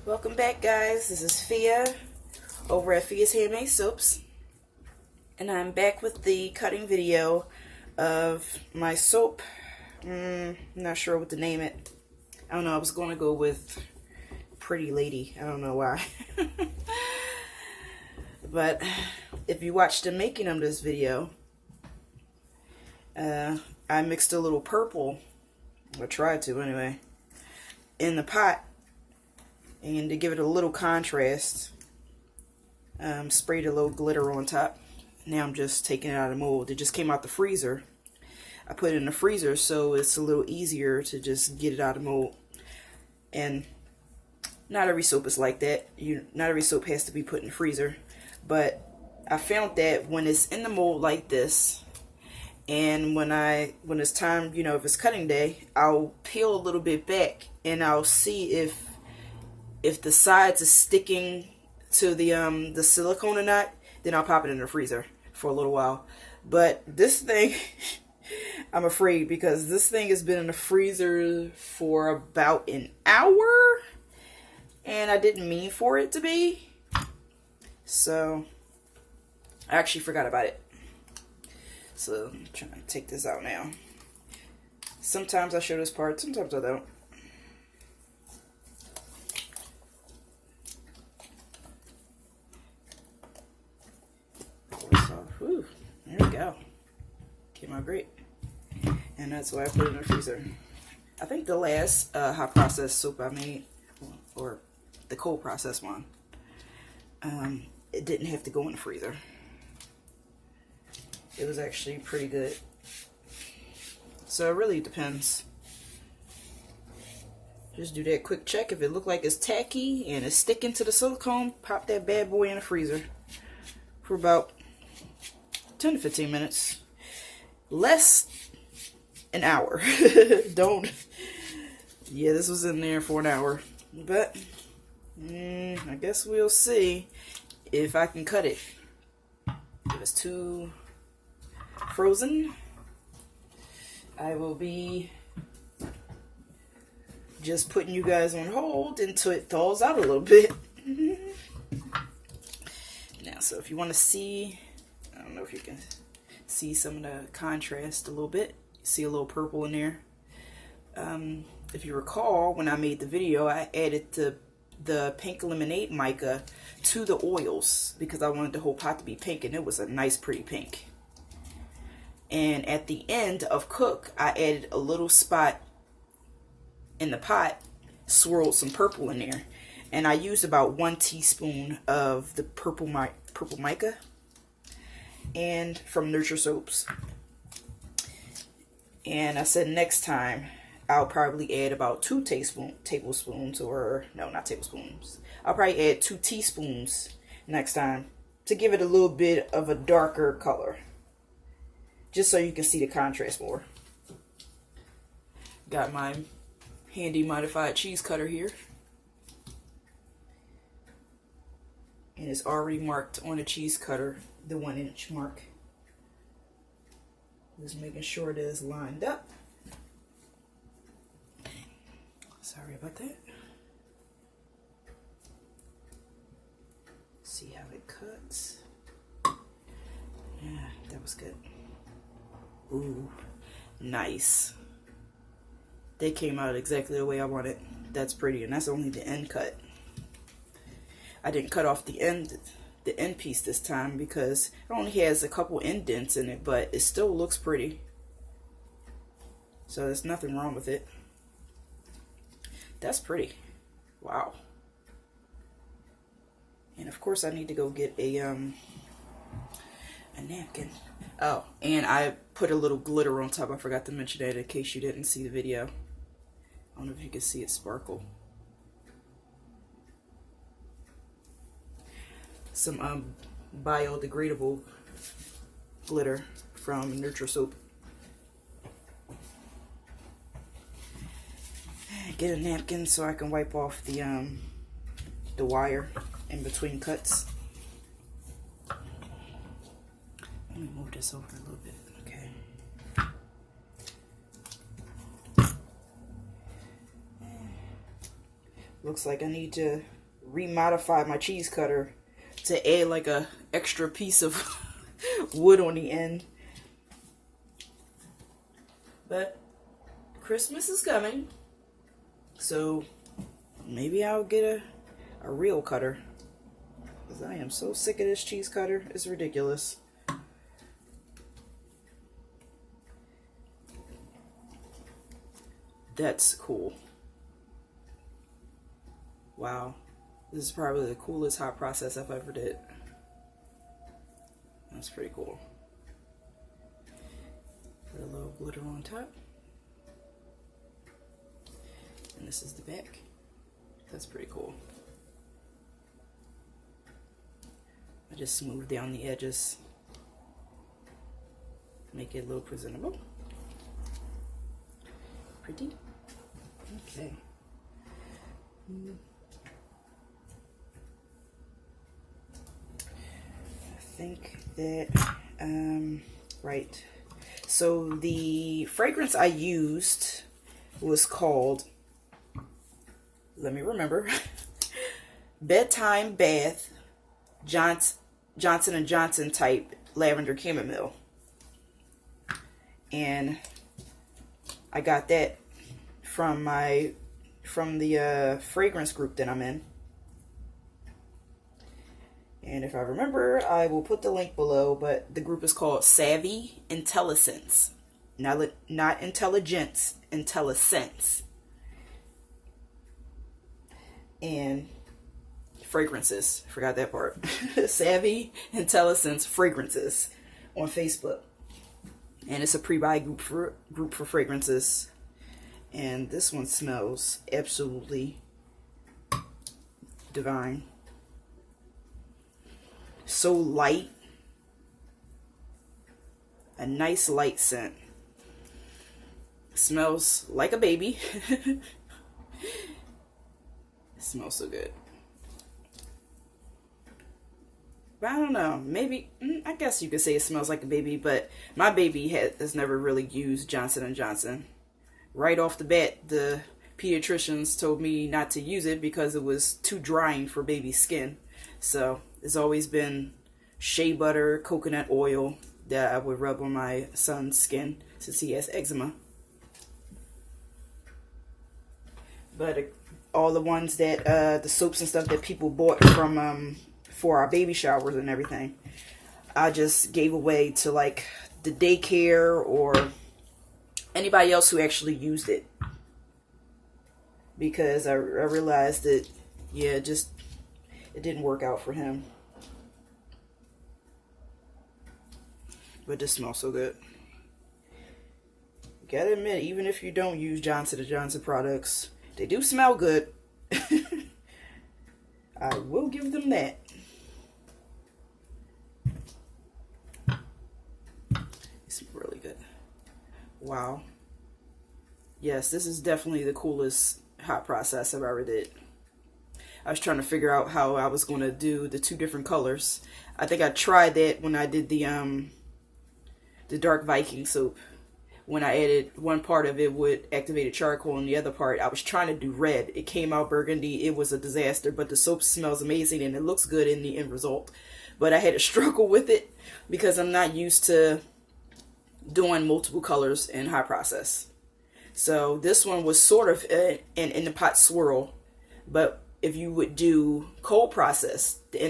Welcome back, guys. This is Fia over at Fia's Handmade Soaps, and I'm back with the cutting video of my soap. Not sure what to name it. I don't know. I was going to go with Pretty Lady. I don't know why. But if you watched the making of this video, I mixed a little purple, or tried to anyway, in the pot. And to give it a little contrast, sprayed a little glitter on top. Now I'm just taking it out of the mold. It just came out the freezer. I put it in the freezer so it's a little easier to just get it out of the mold. And not every soap is like that. Not every soap has to be put in the freezer. But I found that when it's in the mold like this, and when it's time, if it's cutting day, I'll peel a little bit back and I'll see if the sides are sticking to the silicone or not. Then I'll pop it in the freezer for a little while. But this thing, I'm afraid, because this thing has been in the freezer for about an hour, and I didn't mean for it to be. So I actually forgot about it. So I'm trying to take this out now. Sometimes I show this part, sometimes I don't. Whew, there we go. Came out great. And that's why I put it in the freezer. I think the last hot process soap I made, or the cold process one, it didn't have to go in the freezer. It was actually pretty good. So it really depends. Just do that quick check. If it look like it's tacky and it's sticking to the silicone, pop that bad boy in the freezer for about 10 to 15 minutes. Less an hour. Don't. Yeah, this was in there for an hour. But I guess we'll see if I can cut it. If it's too frozen, I will be just putting you guys on hold until it thaws out a little bit. Now, so if you want to see, I don't know if you can see some of the contrast a little bit. You see a little purple in there. If you recall, when I made the video, I added the pink lemonade mica to the oils because I wanted the whole pot to be pink, and it was a nice pretty pink. And at the end of cook, I added a little spot in the pot, swirled some purple in there, and I used about 1 teaspoon of the purple mica and from Nurture Soaps. And I said next time I'll probably add about 2 tablespoons, or no, not tablespoons. I'll probably add 2 teaspoons next time to give it a little bit of a darker color, just so you can see the contrast more. Got my handy modified cheese cutter here, and it's already marked on the cheese cutter, the 1-inch mark. Just making sure it is lined up. Sorry about that. See how it cuts. Yeah, that was good. Ooh, nice. They came out exactly the way I wanted. That's pretty, and that's only the end cut. I didn't cut off the end piece this time because it only has a couple indents in it, but it still looks pretty. So there's nothing wrong with it. That's pretty. Wow. And of course I need to go get a napkin. Oh, and I put a little glitter on top. I forgot to mention that in case you didn't see the video. I don't know if you can see it sparkle. Some biodegradable glitter from Nurture Soap. Get a napkin so I can wipe off the wire in between cuts. Let me move this over a little bit. Okay. Looks like I need to remodify my cheese cutter to add like a extra piece of wood on the end. But Christmas is coming, so maybe I'll get a real cutter, because I am so sick of this cheese cutter. It's ridiculous. That's cool. Wow. This is probably the coolest hot process I've ever did. That's pretty cool. Put a little glitter on top. And this is the back. That's pretty cool. I just smooth down the edges. Make it a little presentable. Pretty. Okay. I think that, right. So the fragrance I used was called, let me remember, Bedtime Bath Johnson & Johnson type lavender chamomile. And I got that from the fragrance group that I'm in. And if I remember, I will put the link below, but the group is called Savvy Intelliscents. Not Intelligence, Intelliscents. And fragrances. Forgot that part. Savvy Intelliscents Fragrances on Facebook. And it's a pre-buy group for fragrances. And this one smells absolutely divine. So light. A nice light scent. Smells like a baby. It smells so good. But I don't know, maybe, I guess you could say it smells like a baby, but my baby has never really used Johnson & Johnson. Right off the bat, the pediatricians told me not to use it because it was too drying for baby skin. So it's always been shea butter, coconut oil that I would rub on my son's skin since he has eczema. But all the ones that, the soaps and stuff that people bought from, for our baby showers and everything, I just gave away to like the daycare or anybody else who actually used it, because I realized that, yeah, it didn't work out for him. But this smells so good. Gotta admit, even if you don't use Johnson & Johnson products, they do smell good. I will give them that. It's really good. Wow. Yes, this is definitely the coolest hot process I've ever did. I was trying to figure out how I was going to do the two different colors. I think I tried that when I did the dark Viking soap. When I added one part of it with activated charcoal and the other part, I was trying to do red. It came out burgundy. It was a disaster, but the soap smells amazing and it looks good in the end result. But I had to struggle with it because I'm not used to doing multiple colors in high process. So this one was sort of an in the pot swirl, but if you would do cold process, the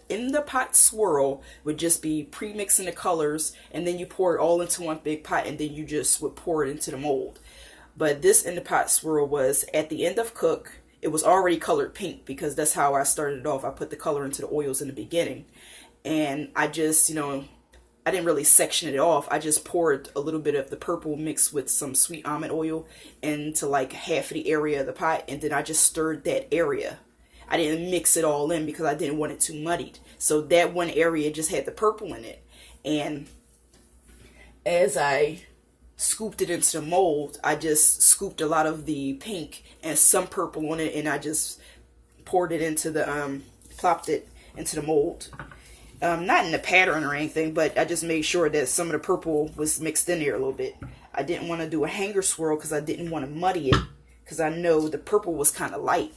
in the pot swirl would just be pre-mixing the colors, and then you pour it all into one big pot, and then you just would pour it into the mold. But this in the pot swirl was at the end of cook. It was already colored pink because that's how I started it off. I put the color into the oils in the beginning, and I just, I didn't really section it off. I just poured a little bit of the purple mixed with some sweet almond oil into like half of the area of the pot, and then I just stirred that area. I didn't mix it all in because I didn't want it too muddied. So that one area just had the purple in it. And as I scooped it into the mold, I just scooped a lot of the pink and some purple on it, and I just poured it into the, plopped it into the mold. Not in the pattern or anything, but I just made sure that some of the purple was mixed in there a little bit. I didn't want to do a hanger swirl because I didn't want to muddy it, because I know the purple was kind of light.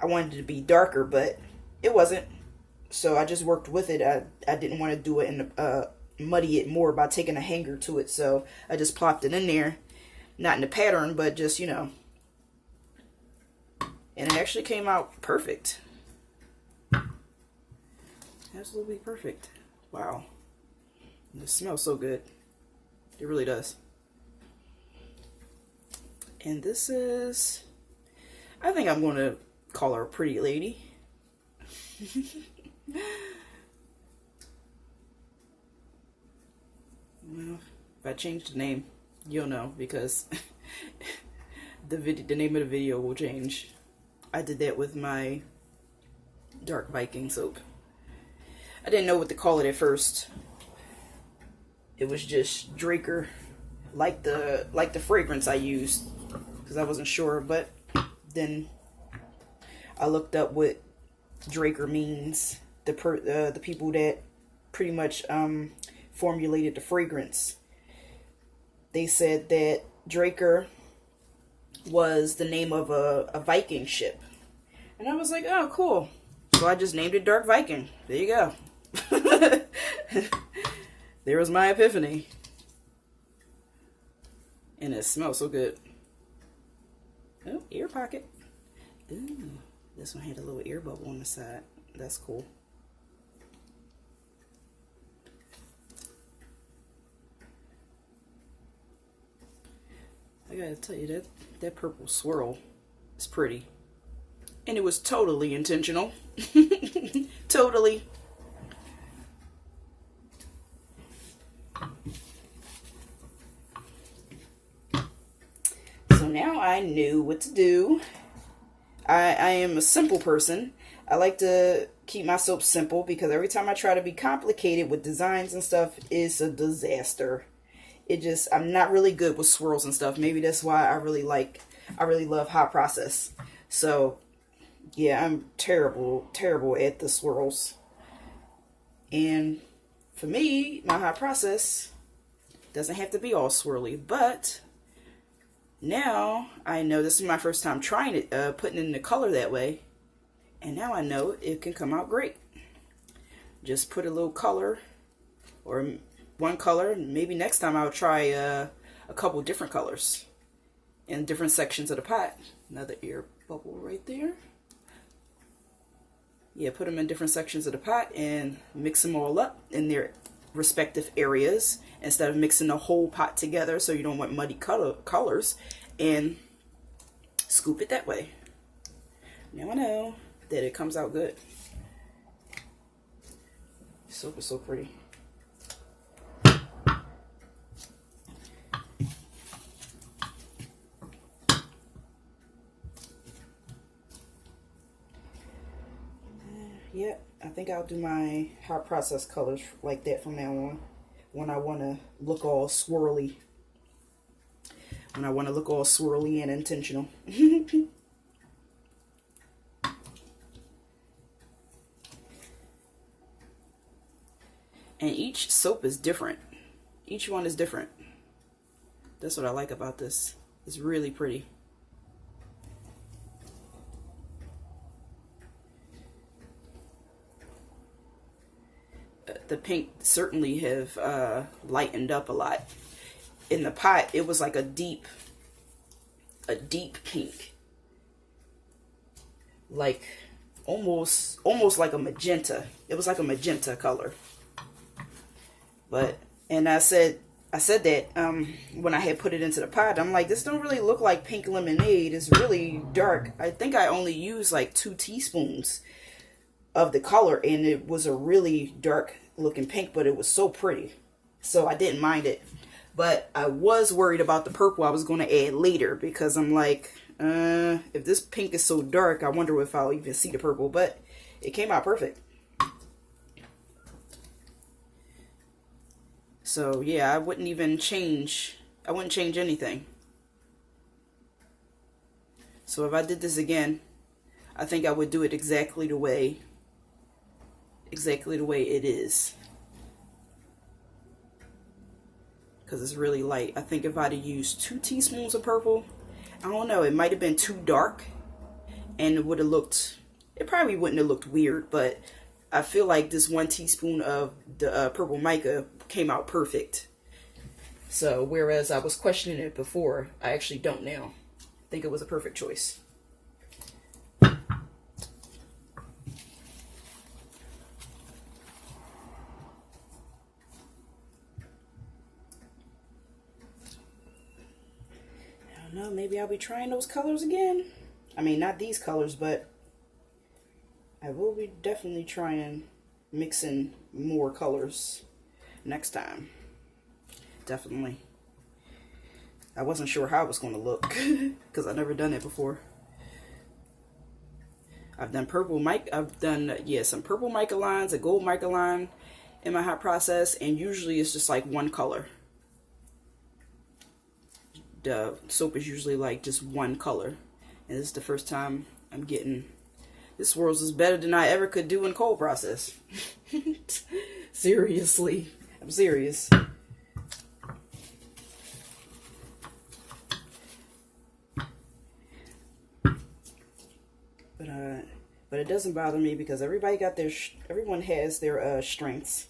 I wanted it to be darker, but it wasn't. So I just worked with it. I didn't want to do it and muddy it more by taking a hanger to it. So I just plopped it in there. Not in the pattern, but just, you know. And it actually came out perfect. Absolutely perfect. Wow. It smells so good. It really does. And this is, I think I'm going to call her a pretty lady. Well, if I change the name, you'll know, because the name of the video will change. I did that with my Dark Viking soap. I didn't know what to call it at first. It was just Draker, like the fragrance I used, because I wasn't sure. But then I looked up what Draker means. The people that pretty much formulated the fragrance. They said that Draker was the name of a Viking ship, and I was like, oh, cool. So I just named it Dark Viking. There you go. There was my epiphany. And it smells so good. Oh, ear pocket. Ooh, this one had a little air bubble on the side. That's cool. I gotta tell you, that purple swirl is pretty. And it was totally intentional. Totally. So now I knew what to do. I am a simple person. I like to keep my soap simple, because every time I try to be complicated with designs and stuff, it's a disaster. I'm not really good with swirls and stuff. Maybe that's why I really love hot process. So yeah, I'm terrible at the swirls. And for me, my hot process doesn't have to be all swirly, but now I know this is my first time trying it, putting in the color that way. And now I know it can come out great. Just put a little color, or one color. Maybe next time I'll try a couple different colors in different sections of the pot. Another air bubble right there. Yeah, put them in different sections of the pot and mix them all up in their respective areas, instead of mixing the whole pot together, so you don't want muddy colors, and scoop it that way. Now I know that it comes out good. Soap is so pretty. Yeah, I think I'll do my hot process colors like that from now on, when I want to look all swirly. When I want to look all swirly and intentional. And each soap is different. Each one is different. That's what I like about this. It's really pretty. The pink certainly have lightened up a lot. In the pot, it was like a deep pink, like almost like a magenta. It was like a magenta color. And I said that when I had put it into the pot, I'm like, this don't really look like pink lemonade. It's really dark. I think I only used like 2 teaspoons of the color, and it was a really dark looking pink, but it was so pretty, so I didn't mind it. But I was worried about the purple I was going to add later, because I'm like, if this pink is so dark, I wonder if I'll even see the purple. But it came out perfect. So yeah, I wouldn't change anything. So if I did this again, I think I would do it exactly the way it is, because it's really light. I think if I'd have used 2 teaspoons of purple, I don't know, it might have been too dark, and it probably wouldn't have looked weird, but I feel like this 1 teaspoon of the purple mica came out perfect. So whereas I was questioning it before, I actually don't now. I think it was a perfect choice. I don't know, maybe I'll be trying those colors again. I mean, not these colors, but I will be definitely trying mixing more colors next time. Definitely. I wasn't sure how it was going to look because I've never done it before. I've done some purple mica lines, a gold mica line in my hot process, and usually it's just like one color. The soap is usually like just one color, and this is the first time I'm getting. This swirls is better than I ever could do in cold process. Seriously, I'm serious. But it doesn't bother me because everyone has their strengths,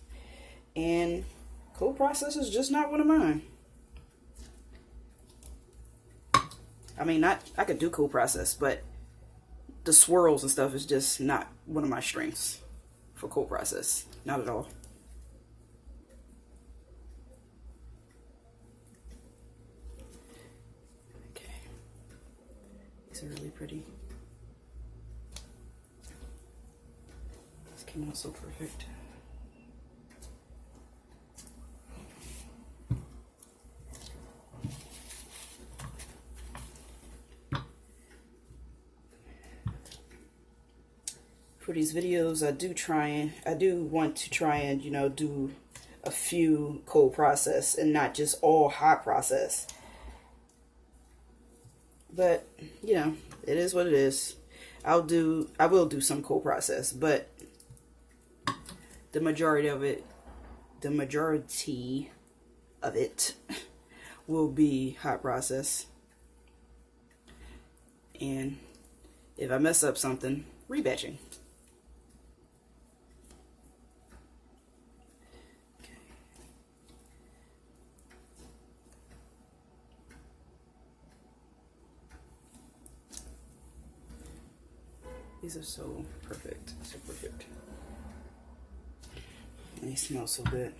and cold process is just not one of mine. I mean, I could do cold process, but the swirls and stuff is just not one of my strengths for cold process. Not at all. Okay, these are really pretty. Came out so perfect. For these videos, I do want to try and, you know, do a few cold process and not just all hot process. But, you know, it is what it is. I will do some cold process, but the majority of it will be hot process. And if I mess up something, rebatching. Okay. These are so perfect, so perfect. They smell so good.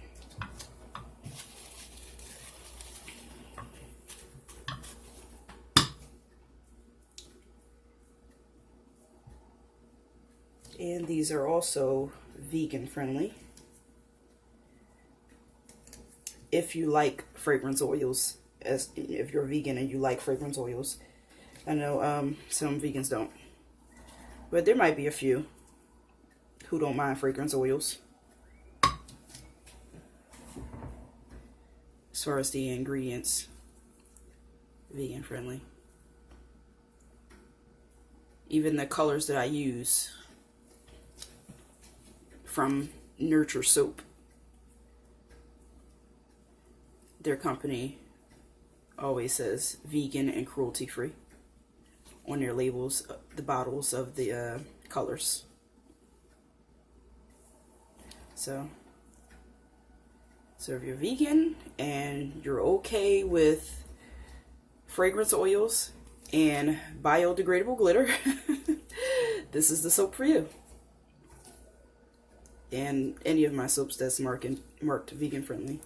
And these are also vegan friendly. If you like fragrance oils, if you're vegan and you like fragrance oils. I know some vegans don't. But there might be a few who don't mind fragrance oils. As far as the ingredients, vegan friendly. Even the colors that I use from Nurture Soap, their company always says vegan and cruelty free on their labels, the bottles of the colors. So if you're vegan and you're okay with fragrance oils and biodegradable glitter, this is the soap for you. And any of my soaps that's marked vegan friendly.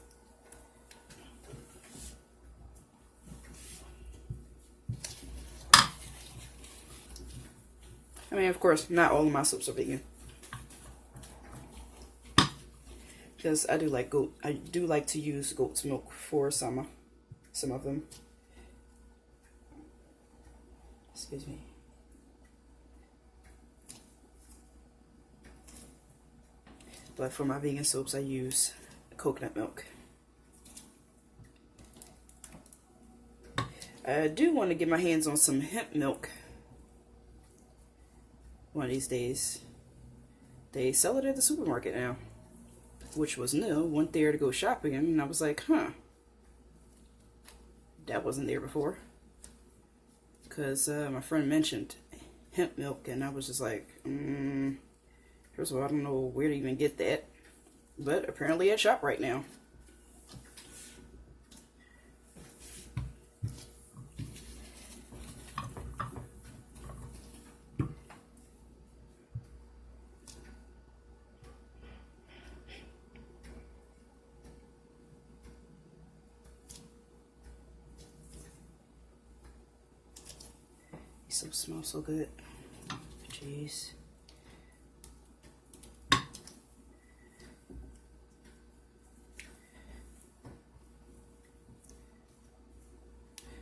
I mean, of course, not all of my soaps are vegan. Because I do like to use goat's milk for some of them. Excuse me. But for my vegan soaps, I use coconut milk. I do want to get my hands on some hemp milk one of these days. They sell it at the supermarket now, which was new. Went there to go shopping and I was like, huh, that wasn't there before. Because my friend mentioned hemp milk, and I was just like, first of all, I don't know where to even get that, but apparently at shop right now. Soap smells so good. Jeez.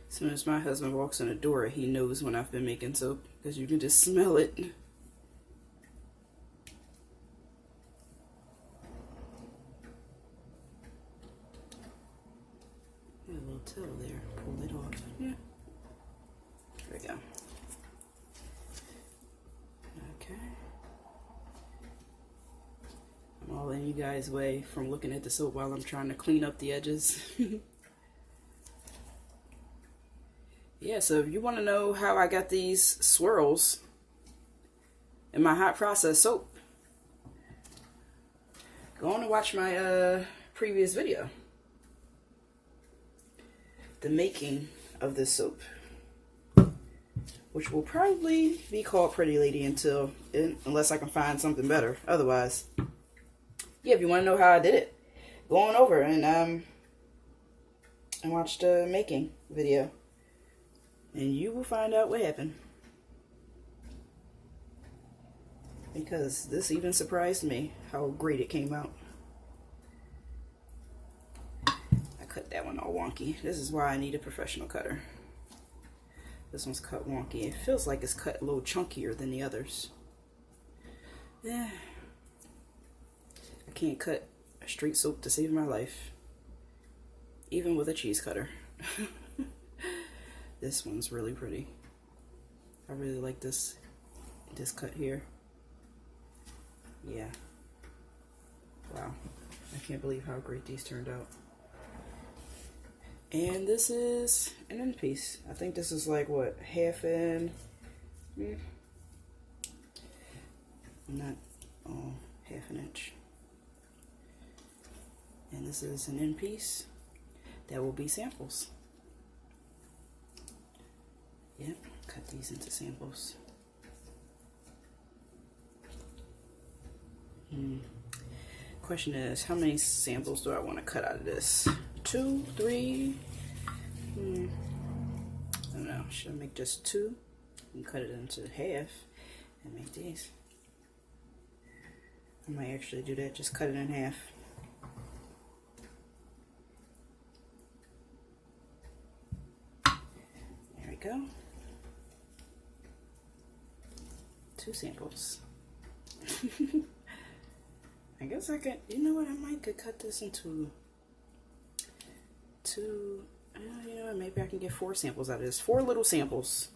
As soon as my husband walks in the door, he knows when I've been making soap, because you can just smell it. A little tail there. Pull it off. Yeah. There we go. Okay. I'm all in you guys' way from looking at the soap while I'm trying to clean up the edges. Yeah, so if you want to know how I got these swirls in my hot process soap, go on and watch my previous video. The making of this soap, which will probably be called Pretty Lady unless I can find something better. Otherwise, yeah, if you want to know how I did it, go on over and watch the making video, and you will find out what happened. Because this even surprised me how great it came out. I cut that one all wonky. This is why I need a professional cutter. This one's cut wonky. It feels like it's cut a little chunkier than the others. Yeah. I can't cut a straight soap to save my life, even with a cheese cutter. This one's really pretty. I really like this cut here. Yeah. Wow. I can't believe how great these turned out. And this is an end piece. I think this is like, what, half in? Not half an inch. And this is an end piece. That will be samples. Yep, cut these into samples. Question is, how many samples do I want to cut out of this? 2, 3? I don't know. Should I make just 2 and cut it into half and make these? I might actually do that. Just cut it in half. There we go. 2 samples. I guess I could, you know what, I might could cut this into 2, you know what, maybe I can get 4 samples out of this. 4 little samples.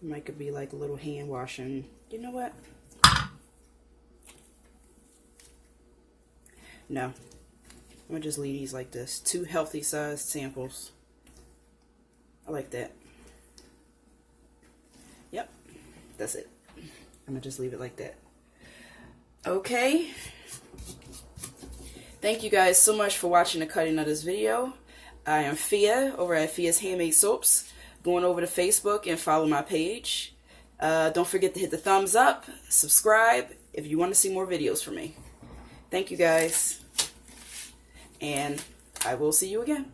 It might could be like a little hand washing. You know what? No. I'm gonna just leave these like this. 2 healthy sized samples. I like that. Yep. That's it. I'm gonna just leave it like that. Okay. Thank you guys so much for watching the cutting of this video. I am Fia over at Fia's Handmade Soaps. Going over to Facebook and follow my page. Don't forget to hit the thumbs up, subscribe if you want to see more videos from me. Thank you guys. And I will see you again.